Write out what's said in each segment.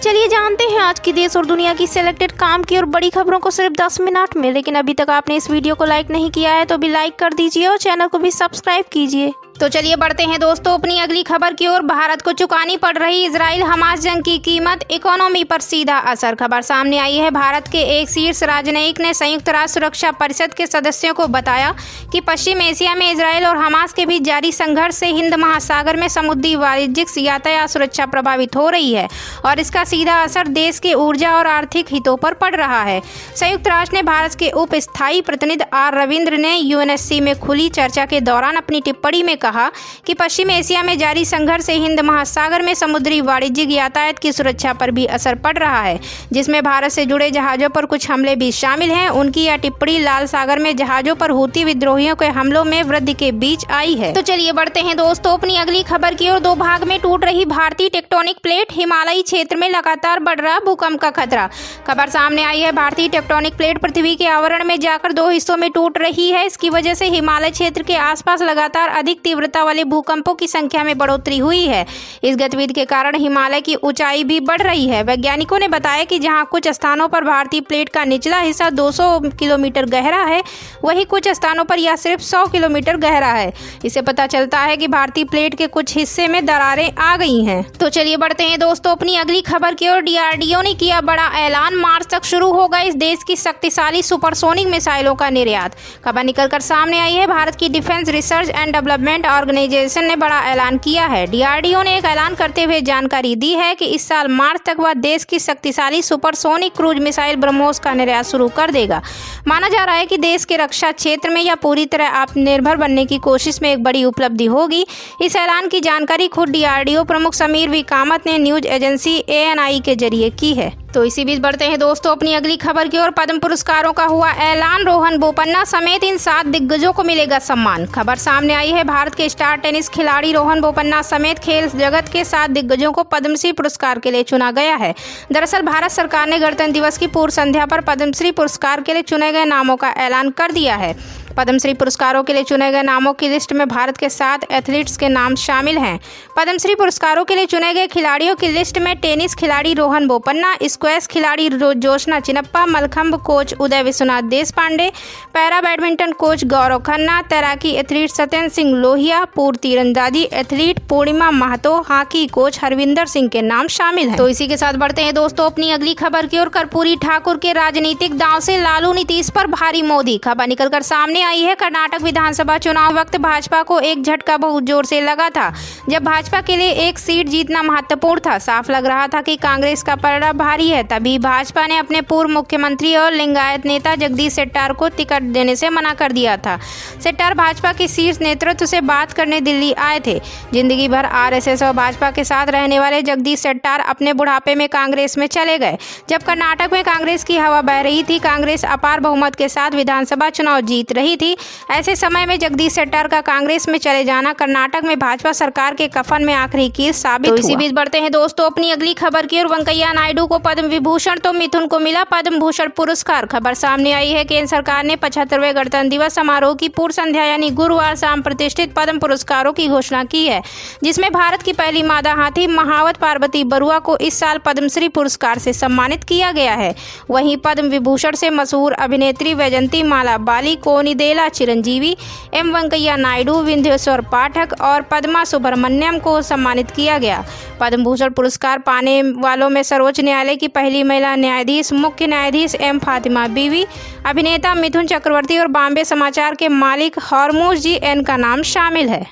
चलिए जानते हैं आज की देश और दुनिया की सिलेक्टेड काम की और बड़ी खबरों को सिर्फ 10 मिनट में। लेकिन अभी तक आपने इस वीडियो को लाइक नहीं किया है तो भी लाइक कर दीजिए और चैनल को भी सब्सक्राइब कीजिए। तो चलिए बढ़ते हैं दोस्तों अपनी अगली खबर की ओर। भारत को चुकानी पड़ रही इजराइल हमास जंग की कीमत, इकोनॉमी पर सीधा असर। खबर सामने आई है। भारत के एक शीर्ष राजनयिक ने संयुक्त राष्ट्र सुरक्षा परिषद के सदस्यों को बताया कि पश्चिम एशिया में इजराइल और हमास के बीच जारी संघर्ष से हिंद महासागर में समुद्री वाणिज्यिक यातायात सुरक्षा प्रभावित हो रही है और इसका सीधा असर देश के ऊर्जा और आर्थिक हितों पर पड़ रहा है। संयुक्त राष्ट्र ने भारत के उप स्थायी प्रतिनिधि आर रविंद्र ने यूएनएससी में खुली चर्चा के दौरान अपनी टिप्पणी में कहा कि पश्चिम एशिया में जारी संघर्ष से हिंद महासागर में समुद्री वाणिज्यिक यातायात की सुरक्षा पर भी असर पड़ रहा है, जिसमें भारत से जुड़े जहाजों पर कुछ हमले भी शामिल हैं। उनकी यह टिप्पणी लाल सागर में जहाजों पर हूती विद्रोहियों के हमलों में वृद्धि के बीच आई है। तो चलिए बढ़ते हैं दोस्तों अपनी अगली खबर की ओर। दो भाग में टूट रही भारतीय टेक्टोनिक प्लेट, हिमालयी क्षेत्र में लगातार बढ़ रहा भूकंप का खतरा। खबर सामने आई है। भारतीय टेक्टोनिक प्लेट पृथ्वी के आवरण में जाकर दो हिस्सों में टूट रही है। इसकी वजह से हिमालय क्षेत्र के आसपास लगातार अधिक तीव्रता वाले भूकंपों की संख्या में बढ़ोतरी हुई है। इस गतिविधि के कारण हिमालय की ऊंचाई भी बढ़ रही है। वैज्ञानिकों ने बताया कि जहां कुछ स्थानों पर भारतीय प्लेट का निचला हिस्सा 200 किलोमीटर गहरा है, वहीं कुछ स्थानों पर यह सिर्फ 100 किलोमीटर गहरा है। इससे पता चलता है कि भारतीय प्लेट के कुछ हिस्से में दरारें आ गई हैं। तो चलिए बढ़ते हैं दोस्तों अपनी अगली खबर की ओर। डीआरडीओ ने किया बड़ा ऐलान, मार्च तक शुरू होगा इस देश की शक्तिशाली सुपरसोनिक मिसाइलों का निर्यात। खबर निकलकर सामने आई है। भारत की defence research and development organisation ने बड़ा ऐलान किया है। डीआरडीओ ने एक ऐलान करते हुए जानकारी दी है कि इस साल मार्च तक वह देश की शक्तिशाली सुपरसोनिक क्रूज मिसाइल ब्रह्मोस का निर्यात शुरू कर देगा। माना जा रहा है कि देश के रक्षा क्षेत्र में यह पूरी तरह आत्मनिर्भर बनने की कोशिश में एक बड़ी उपलब्धि होगी। इस ऐलान की जानकारी खुद डीआरडीओ प्रमुख समीर वी कामत ने न्यूज एजेंसी एएनआई के जरिए की है। तो इसी बीच बढ़ते हैं दोस्तों अपनी अगली खबर की ओर। पद्म पुरस्कारों का हुआ ऐलान, रोहन बोपन्ना समेत इन 7 दिग्गजों को मिलेगा सम्मान। खबर सामने आई है। भारत के स्टार टेनिस खिलाड़ी रोहन बोपन्ना समेत खेल जगत के 7 दिग्गजों को पद्मश्री पुरस्कार के लिए चुना गया है। दरअसल भारत सरकार ने गणतंत्र दिवस की पूर्व संध्या पर पद्मश्री पुरस्कार के लिए चुने गए नामों का ऐलान कर दिया है। पद्मश्री पुरस्कारों के लिए चुने गए नामों की लिस्ट में भारत के 7 एथलीट्स के नाम शामिल हैं। पद्मश्री पुरस्कारों के लिए चुने गए खिलाड़ियों की लिस्ट में टेनिस खिलाड़ी रोहन बोपन्ना, स्क्वैश खिलाड़ी Joshna Chinappa, mallakhamb coach Uday Vishwanath Deshpande, para badminton coach Gaurav Khanna, तैराकी एथलीट सत्येंद्र सिंह लोहिया, पूर्व तीरंदाजी athlete Purnima Mahato, hockey coach Harvinder Singh के नाम शामिल हैं। तो इसी के साथ बढ़ते हैं दोस्तों अपनी अगली खबर की ओर। कर्पूरी ठाकुर के राजनीतिक दांव से लालू नीतीश पर भारी मोदी। खबर निकलकर सामने आई है। कर्नाटक विधानसभा चुनाव वक्त भाजपा को एक झटका बहुत जोर से लगा था, जब भाजपा के लिए एक सीट जीतना महत्वपूर्ण था। साफ लग रहा था कि कांग्रेस का पलड़ा भारी है। तभी भाजपा ने अपने पूर्व मुख्यमंत्री और लिंगायत नेता जगदीश शेट्टार को टिकट देने से मना कर दिया था। शेट्टार भाजपा के शीर्ष नेतृत्व से बात करने दिल्ली आए थे। जिंदगी भर आरएसएस और भाजपा के साथ रहने वाले जगदीश शेट्टार अपने बुढ़ापे में कांग्रेस में चले गए। जब कर्नाटक में कांग्रेस की हवा बह रही थी, कांग्रेस अपार बहुमत के साथ विधानसभा चुनाव जीत रही थी। ऐसे समय में जगदीश शेट्टार का कांग्रेस में चले जाना कर्नाटक में भाजपा सरकार के कफन में आखिरी कील साबित हुआ। इसी बीच बढ़ते हैं दोस्तों अपनी अगली खबर की ओर। वेंकैया नायडू को पद्म विभूषण तो मिथुन को मिला पद्म भूषण पुरस्कार। खबर सामने आई है। केंद्र सरकार ने 75वें गणतंत्र दिवस समारोह की पूर्व संध्या यानी गुरुवार शाम प्रतिष्ठित पद्म पुरस्कारों की घोषणा की है, जिसमें भारत की पहली मादा हाथी महावत पार्वती बरुआ को इस साल पद्मश्री पुरस्कार से सम्मानित किया गया है। वहीं पद्म विभूषण से मशहूर अभिनेत्री वैजंती माला बाली, कोनिदेला चिरंजीवी, एम वेंकैया नायडू, विंध्येश्वर पाठक और पद्मा सुब्रमण्यम को सम्मानित किया गया। पद्म भूषण पुरस्कार पाने वालों में सर्वोच्च न्यायालय की पहली महिला न्यायाधीश, मुख्य न्यायाधीश एम फातिमा बीवी, अभिनेता मिथुन चक्रवर्ती और बॉम्बे समाचार के मालिक हरमुज जी एन का नाम शामिल है।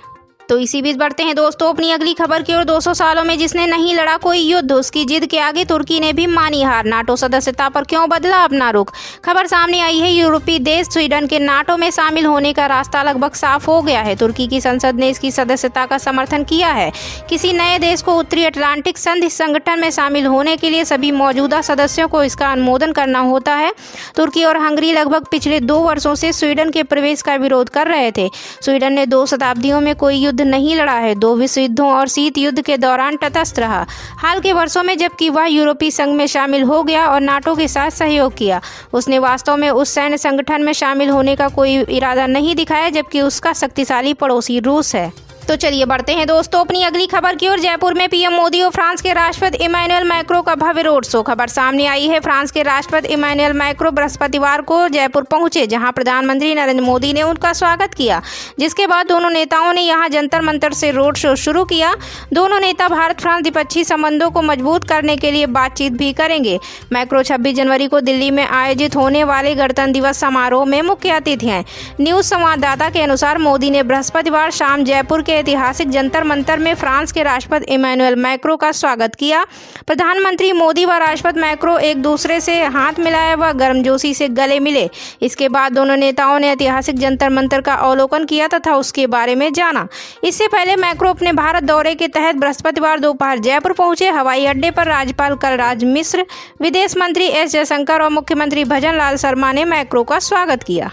तो इसी बीच बढ़ते हैं दोस्तों अपनी अगली खबर की ओर। 200 सालों में जिसने नहीं लड़ा कोई युद्ध, उसकी जिद के आगे तुर्की ने भी मानी हार। नाटो सदस्यता पर क्यों बदला अपना रुख। खबर सामने आई है। यूरोपीय देश स्वीडन के नाटो में शामिल होने का रास्ता लगभग साफ हो गया है। तुर्की की संसद ने इसकी सदस्यता का समर्थन किया है। किसी नए देश को उत्तरी अटलांटिक संधि संगठन में शामिल होने के लिए सभी मौजूदा सदस्यों को इसका अनुमोदन करना होता है। तुर्की और हंगरी लगभग पिछले 2 वर्षों से स्वीडन के प्रवेश का विरोध कर रहे थे। स्वीडन ने 2 शताब्दियों में कोई युद्ध नहीं लड़ा है। 2 विश्व युद्धों और शीत युद्ध के दौरान तटस्थ रहा। हाल के वर्षों में जबकि वह यूरोपीय संघ में शामिल हो गया और नाटो के साथ सहयोग किया, उसने वास्तव में उस सैन्य संगठन में शामिल होने का कोई इरादा नहीं दिखाया, जबकि उसका शक्तिशाली पड़ोसी रूस है। तो चलिए बढ़ते हैं दोस्तों अपनी अगली खबर की ओर। जयपुर में पीएम मोदी और फ्रांस के राष्ट्रपति इमैनुअल मैक्रों का भव्य रोड शो। खबर सामने आई है, फ्रांस के राष्ट्रपति इमैनुअल मैक्रों बृहस्पतिवार को जयपुर पहुंचे, जहां प्रधानमंत्री नरेंद्र मोदी ने उनका स्वागत किया, जिसके बाद दोनों नेताओं ने यहां जंतर मंतर से रोड शो शुरू किया। दोनों नेता भारत फ्रांस द्विपक्षीय संबंधों को मजबूत करने के लिए बातचीत भी करेंगे। मैक्रो 26 जनवरी को दिल्ली में आयोजित होने वाले गणतंत्र दिवस समारोह में मुख्य अतिथि हैं। न्यूज संवाददाता के अनुसार मोदी ने बृहस्पतिवार शाम जयपुर के ऐतिहासिक जंतर मंतर में फ्रांस के राष्ट्रपति इमैनुअल मैक्रों का स्वागत किया। प्रधानमंत्री मोदी व राष्ट्रपति मैक्रों एक दूसरे से हाथ मिलाए व गर्मजोशी से गले मिले। इसके बाद दोनों नेताओं ने ऐतिहासिक जंतर मंतर का अवलोकन किया तथा उसके बारे में जाना। इससे पहले मैक्रों अपने भारत दौरे के तहत बृहस्पतिवार दोपहर जयपुर पहुंचे। हवाई अड्डे पर राज्यपाल कलराज मिश्र, विदेश मंत्री एस जयशंकर और मुख्यमंत्री भजन लाल शर्मा ने मैक्रों का स्वागत किया।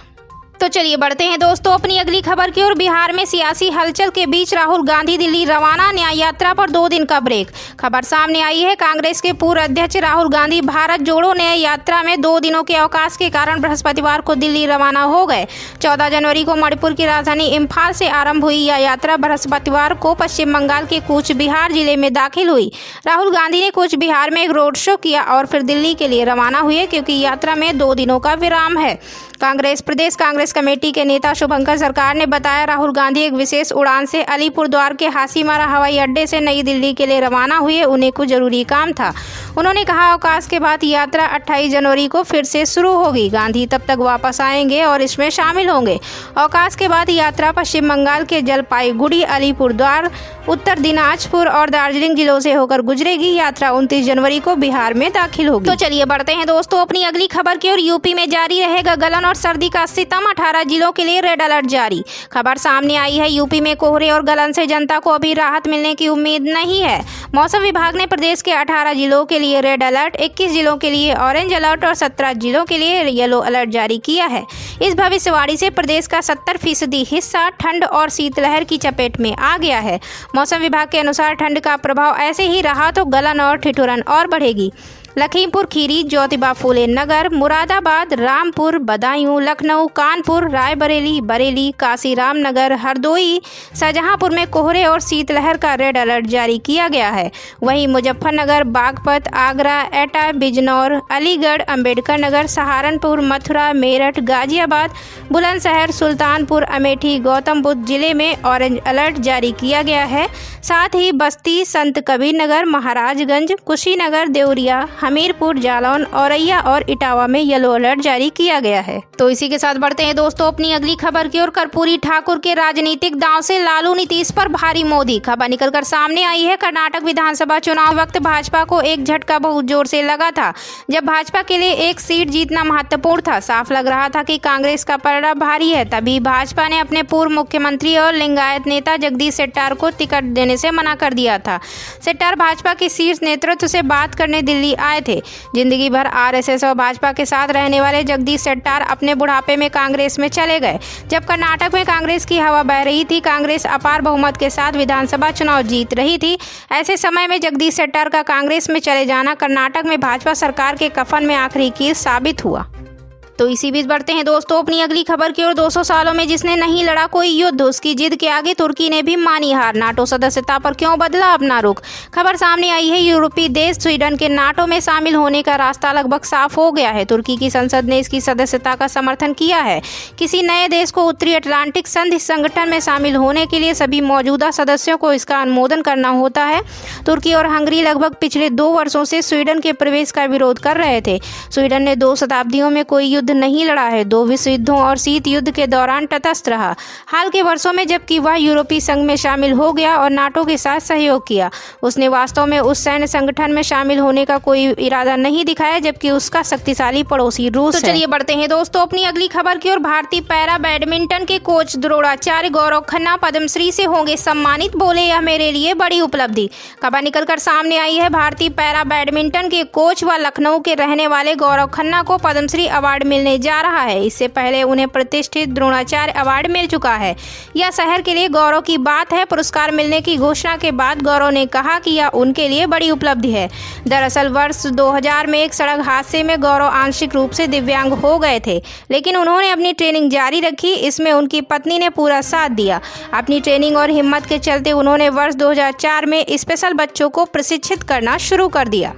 तो चलिए बढ़ते हैं दोस्तों अपनी अगली खबर की ओर। बिहार में सियासी हलचल के बीच राहुल गांधी दिल्ली रवाना, न्याय यात्रा पर 2 दिन का ब्रेक। खबर सामने आई है, कांग्रेस के पूर्व अध्यक्ष राहुल गांधी भारत जोड़ो न्याय यात्रा में 2 दिनों के अवकाश के कारण बृहस्पतिवार को दिल्ली रवाना हो गए। 14 जनवरी को मणिपुर की राजधानी इम्फाल से आरंभ हुई यह यात्रा बृहस्पतिवार को पश्चिम बंगाल के कूच बिहार जिले में दाखिल हुई। राहुल गांधी ने कूच बिहार में एक रोड शो किया और फिर दिल्ली के लिए रवाना हुए, क्योंकि यात्रा में 2 दिनों का विराम है। प्रदेश कांग्रेस कमेटी के नेता शुभंकर सरकार ने बताया, राहुल गांधी एक विशेष उड़ान से अलीपुरद्वार के हासीमारा हवाई अड्डे से नई दिल्ली के लिए रवाना हुए। उन्हें कुछ जरूरी काम था। उन्होंने कहा, अवकाश के बाद यात्रा 28 जनवरी को फिर से शुरू होगी। गांधी तब तक वापस आएंगे और इसमें शामिल होंगे। अवकाश के बाद यात्रा पश्चिम बंगाल के जलपाईगुड़ी, अलीपुरद्वार, उत्तर दिनाजपुर और दार्जिलिंग जिलों से होकर गुजरेगी। यात्रा 29 जनवरी को बिहार में दाखिल होगी। तो चलिए बढ़ते हैं दोस्तों अपनी अगली खबर की ओर। यूपी में जारी रहेगा गलन और सर्दी का सितम, 18 जिलों के लिए रेड अलर्ट जारी। खबर सामने आई है, यूपी में कोहरे और गलन से जनता को अभी राहत मिलने की उम्मीद नहीं है। मौसम विभाग ने प्रदेश के 18 जिलों के लिए रेड अलर्ट, 21 जिलों के लिए ऑरेंज अलर्ट और 17 जिलों के लिए येलो अलर्ट जारी किया है। इस भविष्यवाणी से प्रदेश का 70% हिस्सा ठंड और शीतलहर की चपेट में आ गया है। मौसम विभाग के अनुसार ठंड का प्रभाव ऐसे ही रहा तो गलन और ठिठुरन और बढ़ेगी। लखीमपुर खीरी, ज्योतिबा फूले नगर, मुरादाबाद, रामपुर, बदायूं, लखनऊ, कानपुर, रायबरेली, बरेली, काशीराम नगर, हरदोई, शाहजहांपुर में कोहरे और शीतलहर का रेड अलर्ट जारी किया गया है। वहीं मुजफ्फरनगर, बागपत, आगरा, एटा, बिजनौर, अलीगढ़, अंबेडकर नगर, सहारनपुर, मथुरा, मेरठ, गाजियाबाद, बुलंदशहर, सुल्तानपुर, अमेठी, गौतम बुद्ध जिले में ऑरेंज अलर्ट जारी किया गया है। साथ ही बस्ती, संत कबीर नगर, महाराजगंज, कुशीनगर, देवरिया, हमीरपुर, जालौन, औरैया और इटावा में येलो अलर्ट जारी किया गया है। तो इसी के साथ बढ़ते हैं दोस्तों अपनी अगली खबर की ओर। कर्पूरी ठाकुर के राजनीतिक दांव से लालू नीतीश पर भारी मोदी। खबर निकलकर सामने आई है, कर्नाटक विधानसभा चुनाव वक्त भाजपा को एक झटका बहुत जोर से लगा था, जब भाजपा के लिए एक सीट जीतना महत्वपूर्ण था। साफ लग रहा था कि कांग्रेस का पलड़ा भारी है। तभी भाजपा ने अपने पूर्व मुख्यमंत्री और लिंगायत नेता जगदीश शेट्टार को टिकट देने से मना कर दिया था। शेट्टार भाजपा के शीर्ष नेतृत्व से बात करने दिल्ली आए थे। जिंदगी भर आरएसएस और भाजपा के साथ रहने वाले जगदीश शेट्टार अपने बुढ़ापे में कांग्रेस में चले गए। जब कर्नाटक में कांग्रेस की हवा बह रही थी, कांग्रेस अपार बहुमत के साथ विधानसभा चुनाव जीत रही थी, ऐसे समय में जगदीश शेट्टार का कांग्रेस में चले जाना कर्नाटक में भाजपा सरकार के कफन में आखिरी कील साबित हुआ। तो इसी बीच बढ़ते हैं दोस्तों अपनी अगली खबर की ओर। 200 सालों में जिसने नहीं लड़ा कोई युद्ध, उसकी जिद के आगे तुर्की ने भी मानी हार। नाटो सदस्यता पर क्यों बदला अपना रुख। खबर सामने आई है, यूरोपीय देश स्वीडन के नाटो में शामिल होने का रास्ता लगभग साफ हो गया है। तुर्की की संसद ने इसकी सदस्यता का समर्थन किया है। किसी नए देश को उत्तरी अटलांटिक संधि संगठन में शामिल होने के लिए सभी मौजूदा सदस्यों को इसका अनुमोदन करना होता है। तुर्की और हंगरी लगभग पिछले 2 वर्षों से स्वीडन के प्रवेश का विरोध कर रहे थे। स्वीडन ने 2 शताब्दियों में कोई युद्ध नहीं लड़ा है। 2 विश्व युद्धों और शीत युद्ध के दौरान तटस्थ रहा। हाल के वर्षों में जबकि वह यूरोपीय संघ में शामिल हो गया और नाटो के साथ सहयोग किया, उसने वास्तव में उस सैन्य संगठन में शामिल होने का कोई इरादा नहीं दिखाया, जबकि उसका शक्तिशाली पड़ोसी रूस है। तो चलिए बढ़ते हैं दोस्तों अपनी अगली खबर की ओर। भारतीय पैरा बैडमिंटन के कोच द्रोणाचार्य गौरव खन्ना पद्मश्री से होंगे सम्मानित, बोले यह मेरे लिए बड़ी उपलब्धि। खबर निकलकर सामने आई है, भारतीय पैरा बैडमिंटन के कोच व लखनऊ के रहने वाले गौरव खन्ना को पद्मश्री अवार्ड मिलने जा रहा है। इससे पहले उन्हें प्रतिष्ठित द्रोणाचार्य अवार्ड मिल चुका है। यह शहर के लिए गौरव की बात है। पुरस्कार मिलने की घोषणा के बाद गौरव ने कहा कि यह उनके लिए बड़ी उपलब्धि है। दरअसल वर्ष 2000 में एक सड़क हादसे में गौरव आंशिक रूप से दिव्यांग हो गए थे, लेकिन उन्होंने अपनी ट्रेनिंग जारी रखी। इसमें उनकी पत्नी ने पूरा साथ दिया। अपनी ट्रेनिंग और हिम्मत के चलते उन्होंने वर्ष 2004 में स्पेशल बच्चों को प्रशिक्षित करना शुरू कर दिया।